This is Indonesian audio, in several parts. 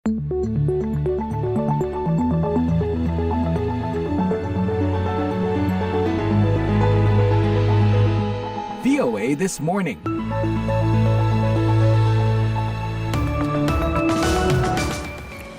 VOA This Morning.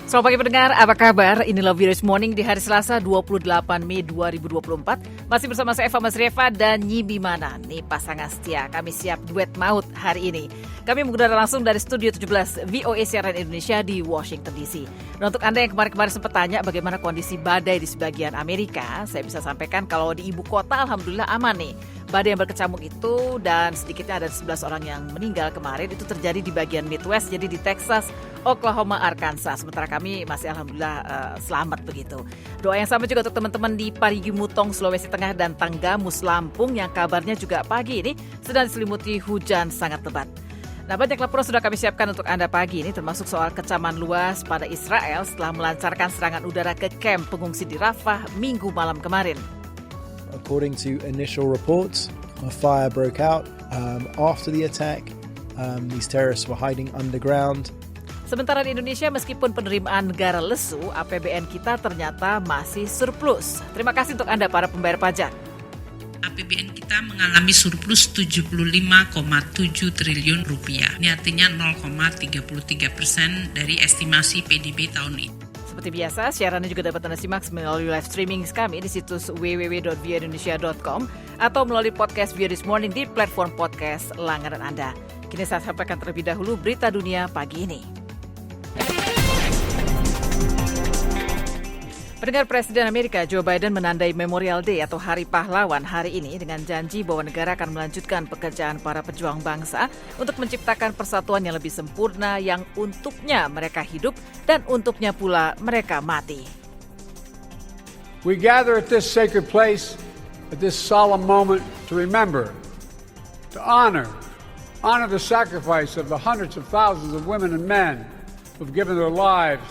Selamat pagi pendengar, apa kabar? Inilah VOA This Morning di hari Selasa 28 Mei 2024. Masih bersama saya Eva Masrieva dan Nyi Bimana. Nih pasangan setia, kami siap duet maut hari ini. Kami mengudara langsung dari Studio 17 VOA Siaran Indonesia di Washington DC. Dan untuk Anda yang kemarin-kemarin sempat tanya bagaimana kondisi badai di sebagian Amerika, saya bisa sampaikan kalau di ibu kota alhamdulillah aman nih. Badai yang berkecamuk itu dan sedikitnya ada 11 orang yang meninggal kemarin itu terjadi di bagian Midwest, jadi di Texas, Oklahoma, Arkansas. Sementara kami masih alhamdulillah selamat begitu. Doa yang sama juga untuk teman-teman di Parigi Mutong, Sulawesi Tengah dan Tanggamus, Lampung yang kabarnya juga pagi ini sedang diselimuti hujan sangat lebat. Nah, banyak laporan sudah kami siapkan untuk Anda pagi ini, termasuk soal kecaman luas pada Israel setelah melancarkan serangan udara ke kamp pengungsi di Rafah Minggu malam kemarin. According to initial reports, a fire broke out after the attack. These terrorists were hiding underground. Sementara di Indonesia, meskipun penerimaan negara lesu, APBN kita ternyata masih surplus. Terima kasih untuk Anda para pembayar pajak. APBN kita mengalami surplus 75,7 triliun rupiah. Ini artinya 0,33% dari estimasi PDB tahun ini. Seperti biasa, siarannya juga dapat Anda simak melalui live streaming kami di situs www.voaindonesia.com atau melalui podcast VOA This Morning di platform podcast langganan Anda. Kini saya sampaikan terlebih dahulu berita dunia pagi ini. Pendengar, Presiden Amerika Joe Biden menandai Memorial Day atau Hari Pahlawan hari ini dengan janji bahwa negara akan melanjutkan pekerjaan para pejuang bangsa untuk menciptakan persatuan yang lebih sempurna yang untuknya mereka hidup dan untuknya pula mereka mati. We gather at this sacred place at this solemn moment to remember, to honor the sacrifice of the hundreds of thousands of women and men who've given their lives.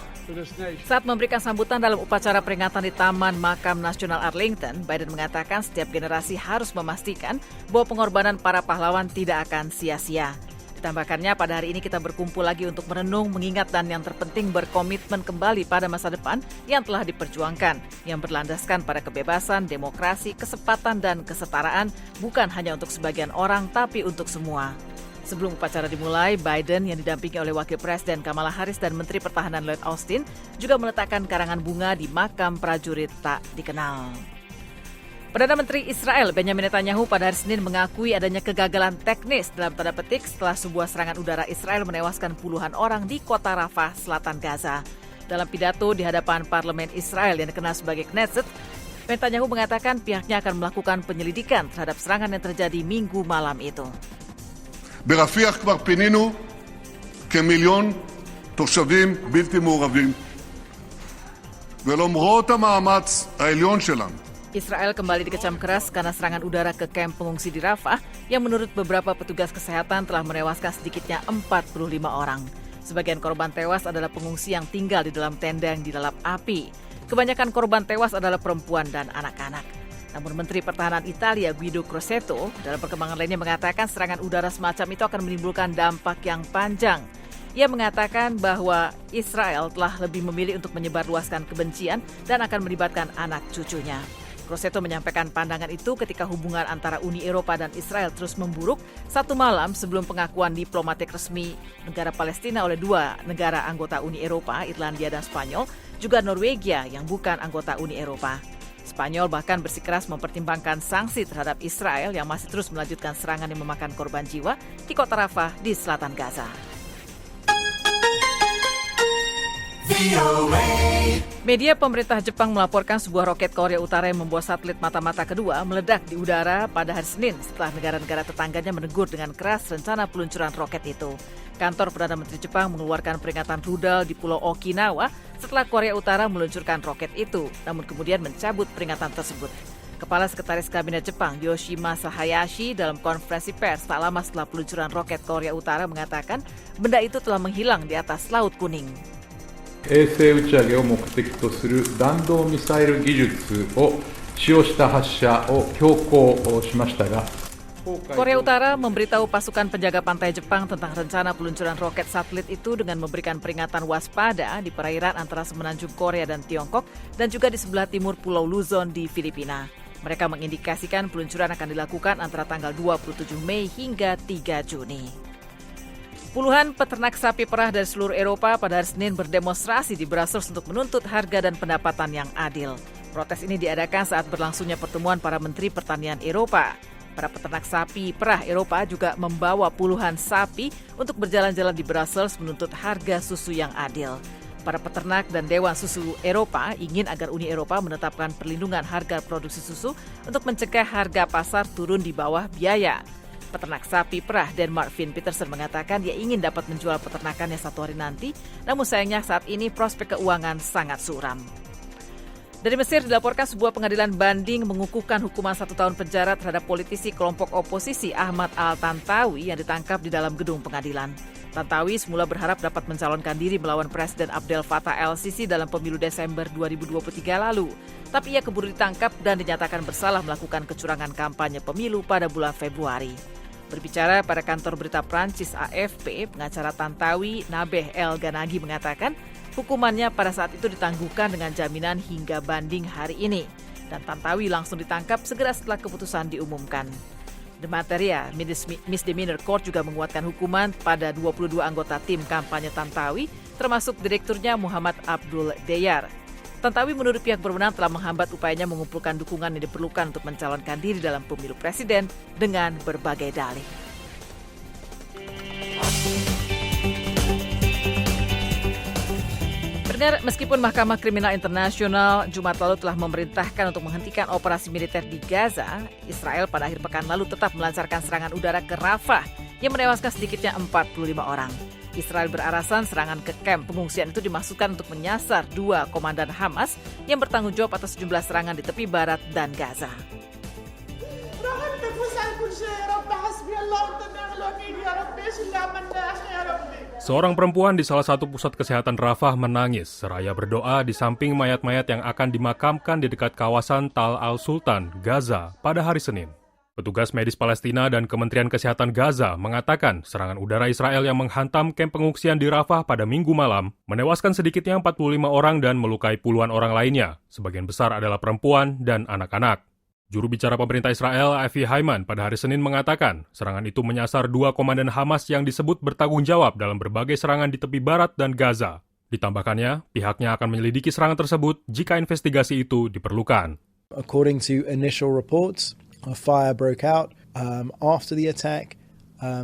Saat memberikan sambutan dalam upacara peringatan di Taman Makam Nasional Arlington, Biden mengatakan setiap generasi harus memastikan bahwa pengorbanan para pahlawan tidak akan sia-sia. Ditambahkannya, pada hari ini kita berkumpul lagi untuk merenung, mengingat dan yang terpenting berkomitmen kembali pada masa depan yang telah diperjuangkan, yang berlandaskan pada kebebasan, demokrasi, kesempatan, dan kesetaraan, bukan hanya untuk sebagian orang, tapi untuk semua. Sebelum upacara dimulai, Biden yang didampingi oleh Wakil Presiden Kamala Harris dan Menteri Pertahanan Lloyd Austin juga meletakkan karangan bunga di makam prajurit tak dikenal. Perdana Menteri Israel Benjamin Netanyahu pada hari Senin mengakui adanya kegagalan teknis dalam tanda petik setelah sebuah serangan udara Israel menewaskan puluhan orang di kota Rafah, selatan Gaza. Dalam pidato di hadapan parlemen Israel yang dikenal sebagai Knesset, Netanyahu mengatakan pihaknya akan melakukan penyelidikan terhadap serangan yang terjadi Minggu malam itu. ברפיח כבר פינינו כמיליון תושבים בלתי מעורבים ולמרות המאמץ העליון שלנו Israel kembali dikecam keras karena serangan udara ke kamp pengungsi di Rafah yang menurut beberapa petugas kesehatan telah menewaskan sedikitnya 45 orang. Sebagian korban tewas adalah pengungsi yang tinggal di dalam tenda yang dilalap api. Kebanyakan korban tewas adalah perempuan dan anak-anak. Namun Menteri Pertahanan Italia Guido Crosetto dalam perkembangan lainnya mengatakan serangan udara semacam itu akan menimbulkan dampak yang panjang. Ia mengatakan bahwa Israel telah lebih memilih untuk menyebarluaskan kebencian dan akan melibatkan anak cucunya. Crosetto menyampaikan pandangan itu ketika hubungan antara Uni Eropa dan Israel terus memburuk satu malam sebelum pengakuan diplomatik resmi negara Palestina oleh dua negara anggota Uni Eropa, Irlandia dan Spanyol, juga Norwegia yang bukan anggota Uni Eropa. Spanyol bahkan bersikeras mempertimbangkan sanksi terhadap Israel yang masih terus melanjutkan serangan yang memakan korban jiwa di kota Rafah di selatan Gaza. Media pemerintah Jepang melaporkan sebuah roket Korea Utara yang membawa satelit mata-mata kedua meledak di udara pada hari Senin setelah negara-negara tetangganya menegur dengan keras rencana peluncuran roket itu. Kantor Perdana Menteri Jepang mengeluarkan peringatan rudal di Pulau Okinawa setelah Korea Utara meluncurkan roket itu, namun kemudian mencabut peringatan tersebut. Kepala Sekretaris Kabinet Jepang Yoshimasa Hayashi dalam konferensi pers tak lama setelah peluncuran roket Korea Utara mengatakan benda itu telah menghilang di atas Laut Kuning. 衛星打ち上げを目的とする弾道ミサイル技術を使用した発射を強行しましたが Korea Utara memberitahu pasukan penjaga pantai Jepang tentang rencana peluncuran roket satelit itu dengan memberikan peringatan waspada di perairan antara semenanjung Korea dan Tiongkok dan juga di sebelah timur Pulau Luzon di Filipina. Mereka mengindikasikan peluncuran akan dilakukan antara tanggal 27 Mei hingga 3 Juni. Puluhan peternak sapi perah dari seluruh Eropa pada hari Senin berdemonstrasi di Brussels untuk menuntut harga dan pendapatan yang adil. Protes ini diadakan saat berlangsungnya pertemuan para menteri pertanian Eropa. Para peternak sapi perah Eropa juga membawa puluhan sapi untuk berjalan-jalan di Brussels menuntut harga susu yang adil. Para peternak dan Dewan Susu Eropa ingin agar Uni Eropa menetapkan perlindungan harga produksi susu untuk mencegah harga pasar turun di bawah biaya. Peternak sapi perah Denmark Finn Petersen mengatakan dia ingin dapat menjual peternakannya satu hari nanti, namun sayangnya saat ini prospek keuangan sangat suram. Dari Mesir dilaporkan sebuah pengadilan banding mengukuhkan hukuman 1 tahun penjara terhadap politisi kelompok oposisi Ahmad Al-Tantawi yang ditangkap di dalam gedung pengadilan. Tantawi semula berharap dapat mencalonkan diri melawan Presiden Abdel Fattah el-Sisi dalam pemilu Desember 2023 lalu. Tapi ia keburu ditangkap dan dinyatakan bersalah melakukan kecurangan kampanye pemilu pada bulan Februari. Berbicara pada kantor berita Prancis AFP, pengacara Tantawi Nabeh El Ganagi mengatakan hukumannya pada saat itu ditangguhkan dengan jaminan hingga banding hari ini. Dan Tantawi langsung ditangkap segera setelah keputusan diumumkan. The Materia Misdemeanor Court juga menguatkan hukuman pada 22 anggota tim kampanye Tantawi, termasuk direkturnya Muhammad Abdul Deyar. Tantawi menurut pihak berwenang telah menghambat upayanya mengumpulkan dukungan yang diperlukan untuk mencalonkan diri dalam pemilu presiden dengan berbagai dalih. Meskipun Mahkamah Kriminal Internasional Jumat lalu telah memerintahkan untuk menghentikan operasi militer di Gaza, Israel pada akhir pekan lalu tetap melancarkan serangan udara ke Rafah yang menewaskan sedikitnya 45 orang. Israel beralasan serangan ke kamp pengungsian itu dimaksudkan untuk menyasar 2 komandan Hamas yang bertanggung jawab atas sejumlah serangan di tepi barat dan Gaza. Seorang perempuan di salah satu pusat kesehatan Rafah menangis seraya berdoa di samping mayat-mayat yang akan dimakamkan di dekat kawasan Tal Al-Sultan, Gaza pada hari Senin. Petugas medis Palestina dan Kementerian Kesehatan Gaza mengatakan serangan udara Israel yang menghantam kamp pengungsian di Rafah pada Minggu malam menewaskan sedikitnya 45 orang dan melukai puluhan orang lainnya. Sebagian besar adalah perempuan dan anak-anak. Juru bicara pemerintah Israel, Avi Haiman, pada hari Senin mengatakan serangan itu menyasar 2 komandan Hamas yang disebut bertanggung jawab dalam berbagai serangan di tepi barat dan Gaza. Ditambahkannya, pihaknya akan menyelidiki serangan tersebut jika investigasi itu diperlukan. According to initial reports, a fire broke out after the attack.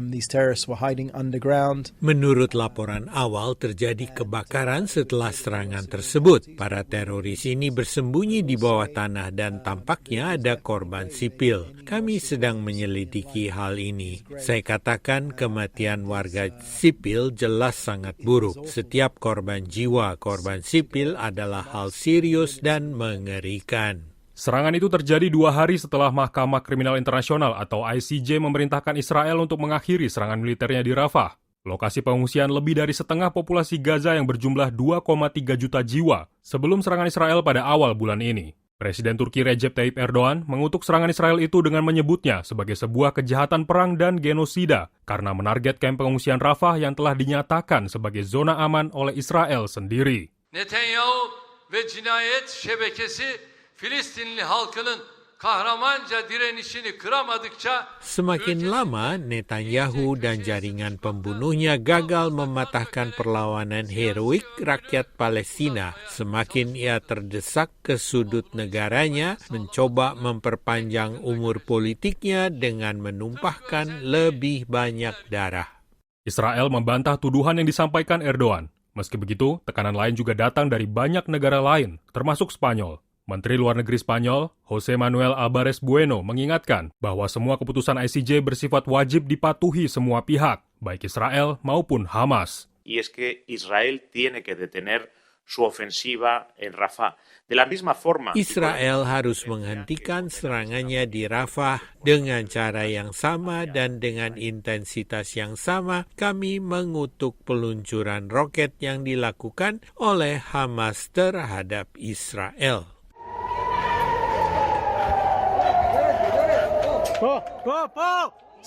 These terrorists were hiding underground. Menurut laporan awal, terjadi kebakaran setelah serangan tersebut. Para teroris ini bersembunyi di bawah tanah dan tampaknya ada korban sipil. Kami sedang menyelidiki hal ini. Saya katakan kematian warga sipil jelas sangat buruk. Setiap korban jiwa, korban sipil adalah hal serius dan mengerikan. Serangan itu terjadi 2 hari setelah Mahkamah Kriminal Internasional atau ICJ memerintahkan Israel untuk mengakhiri serangan militernya di Rafah. Lokasi pengungsian lebih dari setengah populasi Gaza yang berjumlah 2,3 juta jiwa sebelum serangan Israel pada awal bulan ini. Presiden Turki Recep Tayyip Erdogan mengutuk serangan Israel itu dengan menyebutnya sebagai sebuah kejahatan perang dan genosida karena menarget kamp pengungsian Rafah yang telah dinyatakan sebagai zona aman oleh Israel sendiri. Netanyahu ve cinayet şebekesi Filistinli halkının kahramanca direnişini kıramadıkça semakin lama Netanyahu dan jaringan pembunuhnya gagal mematahkan perlawanan heroik rakyat Palestina, semakin ia terdesak ke sudut negaranya mencoba memperpanjang umur politiknya dengan menumpahkan lebih banyak darah. Israel membantah tuduhan yang disampaikan Erdogan. Meski begitu, tekanan lain juga datang dari banyak negara lain, termasuk Spanyol. Menteri Luar Negeri Spanyol, José Manuel Álvarez Bueno, mengingatkan bahwa semua keputusan ICJ bersifat wajib dipatuhi semua pihak, baik Israel maupun Hamas. Y es que Israel tiene que detener su ofensiva en Rafah. De la misma forma, Israel harus menghentikan serangannya di Rafah dengan cara yang sama dan dengan intensitas yang sama. Kami mengutuk peluncuran roket yang dilakukan oleh Hamas terhadap Israel.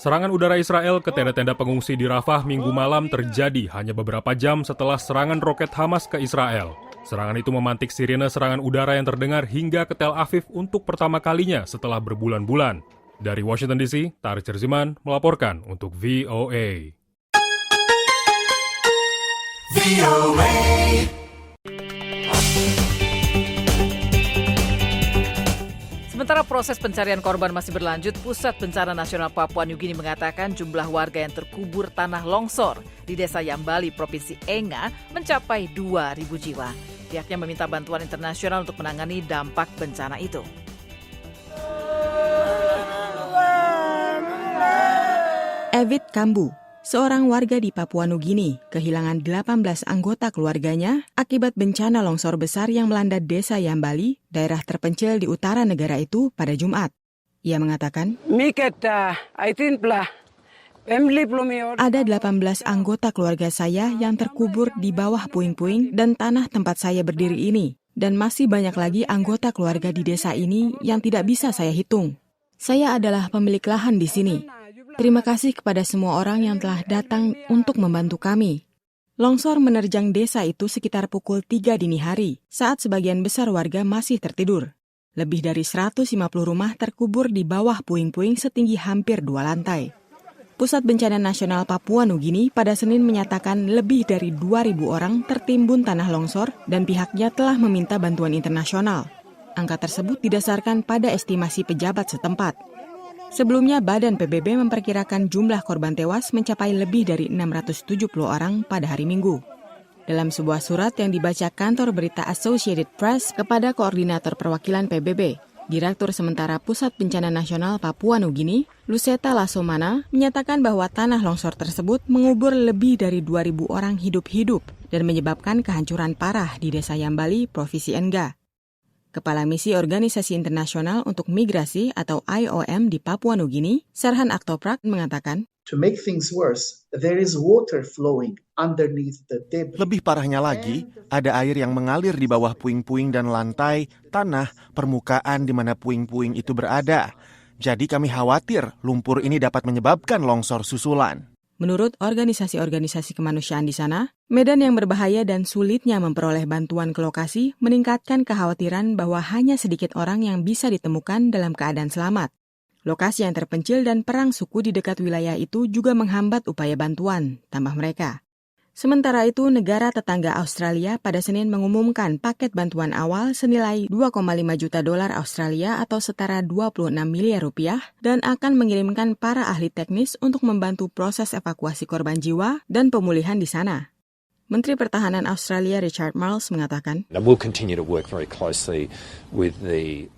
Serangan udara Israel ke tenda-tenda pengungsi di Rafah Minggu malam terjadi hanya beberapa jam setelah serangan roket Hamas ke Israel. Serangan itu memantik sirine serangan udara yang terdengar hingga ke Tel Aviv untuk pertama kalinya setelah berbulan-bulan. Dari Washington DC, Tarik Cerziman melaporkan untuk VOA. Sementara proses pencarian korban masih berlanjut, Pusat Bencana Nasional Papua Nugini mengatakan jumlah warga yang terkubur tanah longsor di Desa Yambali, Provinsi Enga, mencapai 2.000 jiwa. Pihaknya meminta bantuan internasional untuk menangani dampak bencana itu. Evid Kambu, seorang warga di Papua Nugini, kehilangan 18 anggota keluarganya akibat bencana longsor besar yang melanda Desa Yambali, daerah terpencil di utara negara itu pada Jumat. Ia mengatakan, ada 18 anggota keluarga saya yang terkubur di bawah puing-puing dan tanah tempat saya berdiri ini, dan masih banyak lagi anggota keluarga di desa ini yang tidak bisa saya hitung. Saya adalah pemilik lahan di sini. Terima kasih kepada semua orang yang telah datang untuk membantu kami. Longsor menerjang desa itu sekitar pukul 3 dini hari, saat sebagian besar warga masih tertidur. Lebih dari 150 rumah terkubur di bawah puing-puing setinggi hampir 2 lantai. Pusat Bencana Nasional Papua Nugini pada Senin menyatakan lebih dari 2.000 orang tertimbun tanah longsor dan pihaknya telah meminta bantuan internasional. Angka tersebut didasarkan pada estimasi pejabat setempat. Sebelumnya, Badan PBB memperkirakan jumlah korban tewas mencapai lebih dari 670 orang pada hari Minggu. Dalam sebuah surat yang dibaca kantor berita Associated Press kepada Koordinator Perwakilan PBB, Direktur Sementara Pusat Bencana Nasional Papua Nugini, Lucetta Lasomana, menyatakan bahwa tanah longsor tersebut mengubur lebih dari 2.000 orang hidup-hidup dan menyebabkan kehancuran parah di Desa Yambali, Provinsi Enga. Kepala Misi Organisasi Internasional untuk Migrasi atau IOM di Papua Nugini, Serhan Aktoprak, mengatakan, To make things worse, there is water flowing underneath the debris. Lebih parahnya lagi, ada air yang mengalir di bawah puing-puing dan lantai, tanah, permukaan di mana puing-puing itu berada. Jadi kami khawatir lumpur ini dapat menyebabkan longsor susulan. Menurut organisasi-organisasi kemanusiaan di sana, medan yang berbahaya dan sulitnya memperoleh bantuan ke lokasi meningkatkan kekhawatiran bahwa hanya sedikit orang yang bisa ditemukan dalam keadaan selamat. Lokasi yang terpencil dan perang suku di dekat wilayah itu juga menghambat upaya bantuan, tambah mereka. Sementara itu, negara tetangga Australia pada Senin mengumumkan paket bantuan awal senilai $2,5 juta Australia atau setara 26 miliar rupiah dan akan mengirimkan para ahli teknis untuk membantu proses evakuasi korban jiwa dan pemulihan di sana. Menteri Pertahanan Australia Richard Marles mengatakan,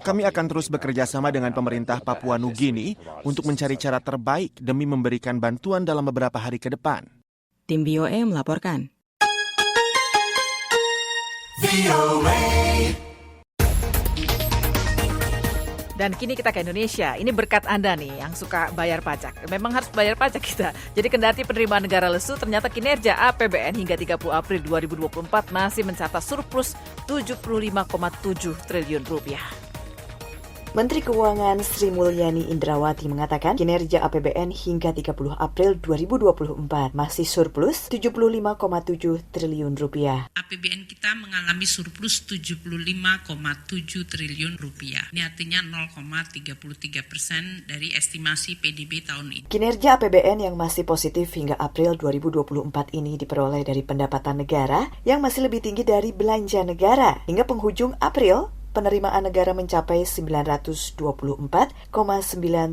Kami akan terus bekerja sama dengan pemerintah Papua Nugini untuk mencari cara terbaik demi memberikan bantuan dalam beberapa hari ke depan. Tim VOA melaporkan. Dan kini kita ke Indonesia. Ini berkat Anda nih yang suka bayar pajak. Memang harus bayar pajak kita. Jadi kendati penerimaan negara lesu, ternyata kinerja APBN hingga 30 April 2024 masih mencatat surplus 75,7 triliun rupiah. Menteri Keuangan Sri Mulyani Indrawati mengatakan kinerja APBN hingga 30 April 2024 masih surplus 75,7 triliun rupiah. APBN kita mengalami surplus 75,7 triliun rupiah. Ini artinya 0,33% dari estimasi PDB tahun ini. Kinerja APBN yang masih positif hingga April 2024 ini diperoleh dari pendapatan negara yang masih lebih tinggi dari belanja negara. Hingga penghujung April, penerimaan negara mencapai 924,9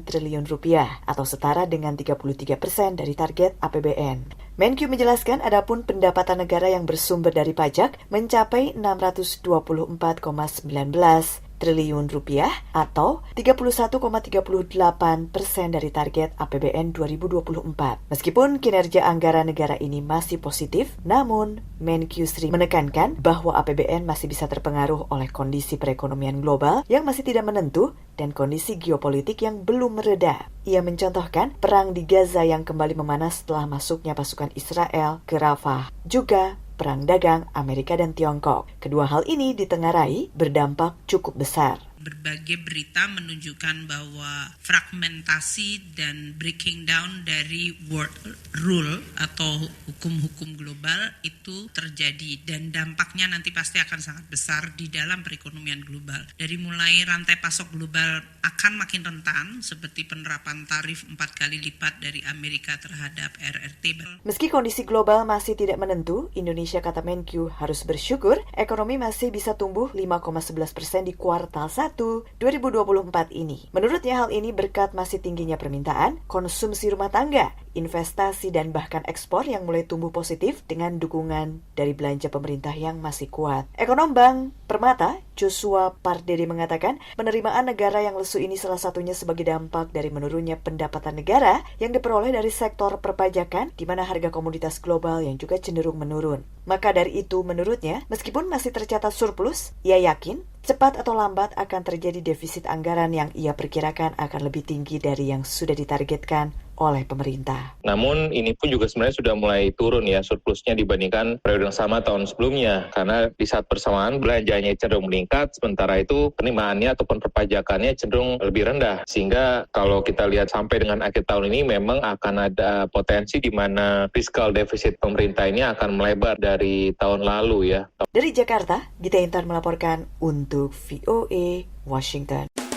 triliun rupiah atau setara dengan 33% dari target APBN. Menkyu menjelaskan adapun pendapatan negara yang bersumber dari pajak mencapai 624,19 triliun rupiah atau 31,38% dari target APBN 2024. Meskipun kinerja anggaran negara ini masih positif, namun Menkyu Sri menekankan bahwa APBN masih bisa terpengaruh oleh kondisi perekonomian global yang masih tidak menentu dan kondisi geopolitik yang belum mereda. Ia mencontohkan perang di Gaza yang kembali memanas setelah masuknya pasukan Israel ke Rafah. Juga perang dagang Amerika dan Tiongkok. Kedua hal ini ditengarai berdampak cukup besar. Berbagai berita menunjukkan bahwa fragmentasi dan breaking down dari world rule atau hukum-hukum global itu terjadi dan dampaknya nanti pasti akan sangat besar di dalam perekonomian global. Dari mulai rantai pasok global akan makin rentan seperti penerapan tarif 4 kali lipat dari Amerika terhadap RRT. Meski kondisi global masih tidak menentu, Indonesia kata Menkyu harus bersyukur ekonomi masih bisa tumbuh 5,11% di kuartal 1 2024 ini. Menurutnya hal ini berkat masih tingginya permintaan, konsumsi rumah tangga, investasi dan bahkan ekspor yang mulai tumbuh positif dengan dukungan dari belanja pemerintah yang masih kuat. Ekonom Bank Permata, Joshua Pardede mengatakan penerimaan negara yang lesu ini salah satunya sebagai dampak dari menurunnya pendapatan negara yang diperoleh dari sektor perpajakan di mana harga komoditas global yang juga cenderung menurun. Maka dari itu menurutnya, meskipun masih tercatat surplus, ia yakin cepat atau lambat akan terjadi defisit anggaran yang ia perkirakan akan lebih tinggi dari yang sudah ditargetkan oleh pemerintah. Namun ini pun juga sebenarnya sudah mulai turun ya surplusnya dibandingkan periode yang sama tahun sebelumnya karena di saat bersamaan belanjanya cenderung meningkat sementara itu penerimaannya ataupun perpajakannya cenderung lebih rendah sehingga kalau kita lihat sampai dengan akhir tahun ini memang akan ada potensi di mana fiskal defisit pemerintah ini akan melebar dari tahun lalu ya. Dari Jakarta, Gita Intan melaporkan untuk VOA Washington.